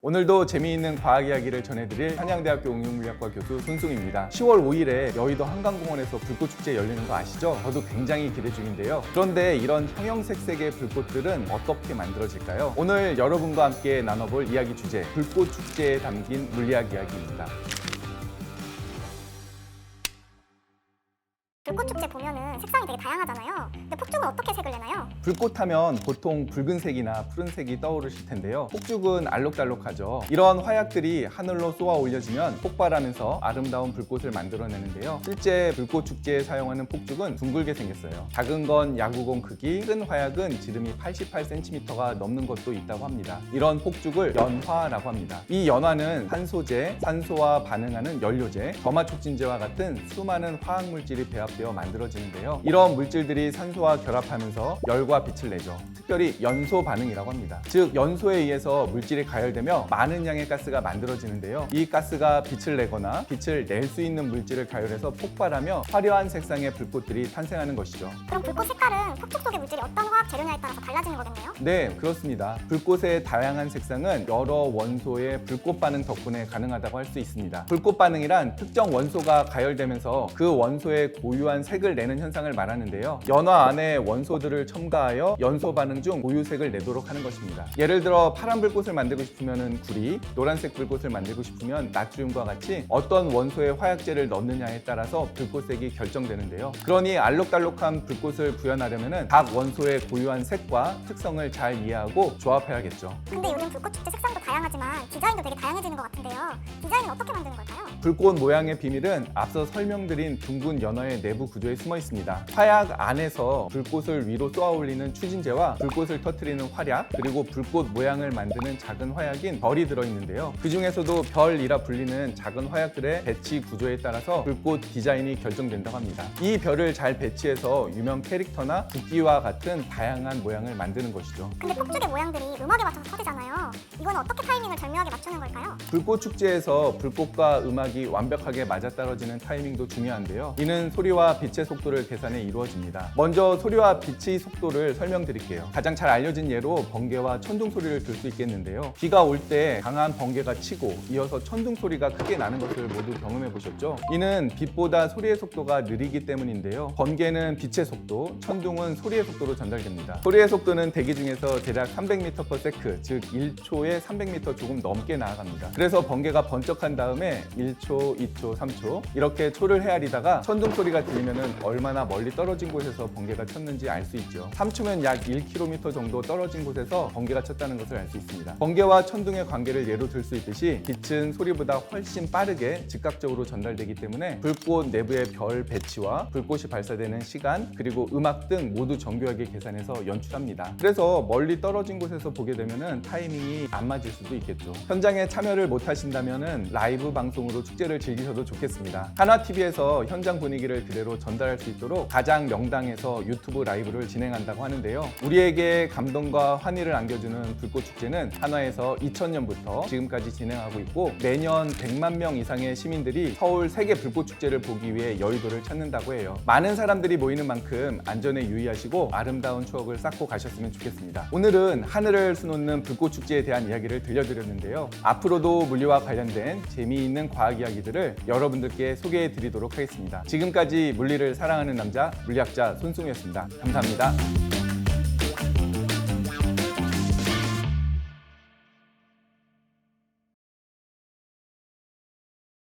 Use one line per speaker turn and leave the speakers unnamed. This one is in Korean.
오늘도 재미있는 과학 이야기를 전해드릴 한양대학교 응용물리학과 교수 손승입니다. 10월 5일에 여의도 한강공원에서 불꽃축제 열리는 거 아시죠? 저도 굉장히 기대 중인데요. 그런데 이런 형형색색의 불꽃들은 어떻게 만들어질까요? 오늘 여러분과 함께 나눠볼 이야기 주제, 불꽃축제에 담긴 물리학 이야기입니다.
불꽃축제 보면은 색상이 되게 다양하잖아요. 근데 폭죽은 어떻게 색을 내나요?
불꽃하면 보통 붉은색이나 푸른색이 떠오르실 텐데요. 폭죽은 알록달록하죠. 이런 화약들이 하늘로 쏘아 올려지면 폭발하면서 아름다운 불꽃을 만들어내는데요. 실제 불꽃축제에 사용하는 폭죽은 둥글게 생겼어요. 작은 건 야구공 크기, 큰 화약은 지름이 88cm가 넘는 것도 있다고 합니다. 이런 폭죽을 연화라고 합니다. 이 연화는 산소제, 산소와 반응하는 연료제, 점화촉진제와 같은 수많은 화학물질이 배합되어 만들어지는데요. 이런 물질들이 산소와 결합하면서 열과 빛을 내죠. 특별히 연소 반응이라고 합니다. 즉 연소에 의해서 물질이 가열되며 많은 양의 가스가 만들어지는데요. 이 가스가 빛을 내거나 빛을 낼 수 있는 물질을 가열해서 폭발하며 화려한 색상의 불꽃들이 탄생하는 것이죠.
그럼 불꽃 색깔은 폭죽 속의 물질이 어떤 화학 재료냐에 따라서 달라지는 거겠네요?
네, 그렇습니다. 불꽃의 다양한 색상은 여러 원소의 불꽃 반응 덕분에 가능하다고 할 수 있습니다. 불꽃 반응이란 특정 원소가 가열되면서 그 원소의 고유한 색을 내는 현상을 말하는데요. 연화 안에 원소들을 첨가하여 연소 반응 중 고유색을 내도록 하는 것입니다. 예를 들어 파란 불꽃을 만들고 싶으면 구리, 노란색 불꽃을 만들고 싶으면 나트륨과 같이 어떤 원소의 화약제를 넣느냐에 따라서 불꽃색이 결정되는데요. 그러니 알록달록한 불꽃을 구현하려면 각 원소의 고유한 색과 특성을 잘 이해하고 조합해야겠죠.
근데 요즘 불꽃축제 색상도 다양하지만 디자인도 되게 다양해지는 것 같은데요. 디자인은 어떻게 만드는 걸까요?
불꽃 모양의 비밀은 앞서 설명드린 둥근 연화의 내부 구조에 숨어 있습니다. 화약 안에서 불꽃을 위로 쏘아 올리는 추진제와 불꽃을 터뜨리는 화약, 그리고 불꽃 모양을 만드는 작은 화약인 별이 들어있는데요. 그 중에서도 별이라 불리는 작은 화약들의 배치 구조에 따라서 불꽃 디자인이 결정된다고 합니다. 이 별을 잘 배치해서 유명 캐릭터나 국기와 같은 다양한 모양을 만드는 것이죠.
근데 폭죽의 모양들이 음악에 맞춰서 터지잖아요. 이건 어떻게 타이밍을 절묘하게 맞추는 걸까요?
불꽃 축제에서 불꽃과 음악이 완벽하게 맞아떨어지는 타이밍도 중요한데요. 이는 소리와 빛의 속도를 계산해 이루어집니다. 먼저 소리와 빛의 속도를 설명드릴게요. 가장 잘 알려진 예로 번개와 천둥 소리를 들 수 있겠는데요. 비가 올 때 강한 번개가 치고 이어서 천둥 소리가 크게 나는 것을 모두 경험해 보셨죠? 이는 빛보다 소리의 속도가 느리기 때문인데요. 번개는 빛의 속도, 천둥은 소리의 속도로 전달됩니다. 소리의 속도는 대기 중에서 대략 300m/s, 즉 1초에 300m 조금 넘게 나아갑니다. 그래서 번개가 번쩍한 다음에 1초, 2초, 3초 이렇게 초를 헤아리다가 천둥 소리가 들리면 얼마나 멀리 떨어진 곳에서 번개가 쳤는지 알 수 있죠. 3초면 약 1km 정도 떨어진 곳에서 번개가 쳤다는 것을 알 수 있습니다. 번개와 천둥의 관계를 예로 들 수 있듯이 빛은 소리보다 훨씬 빠르게 즉각적으로 전달되기 때문에 불꽃 내부의 별 배치와 불꽃이 발사되는 시간, 그리고 음악 등 모두 정교하게 계산해서 연출합니다. 그래서 멀리 떨어진 곳에서 보게 되면 타이밍이 안 맞을 수도 있겠죠. 현장에 참여를 못 하신다면 라이브 방송으로 축제를 즐기셔도 좋겠습니다. 한화TV에서 현장 분위기를 그대로 전달할 수 있도록 가장 명당에서 유튜브 라이브를 진행한다고 하는데요. 우리에게 감동과 환희를 안겨주는 불꽃축제는 한화에서 2000년부터 지금까지 진행하고 있고 매년 100만 명 이상의 시민들이 서울 세계 불꽃축제를 보기 위해 여의도를 찾는다고 해요. 많은 사람들이 모이는 만큼 안전에 유의하시고 아름다운 추억을 쌓고 가셨으면 좋겠습니다. 오늘은 하늘을 수놓는 불꽃축제에 대한 이야기를 들려드렸는데요. 앞으로도 물리와 관련된 재미있는 과학 이야기들을 여러분들께 소개해 드리도록 하겠습니다. 지금까지 물리를 사랑하는 남자, 물리학자 손승우였습니다. 감사합니다.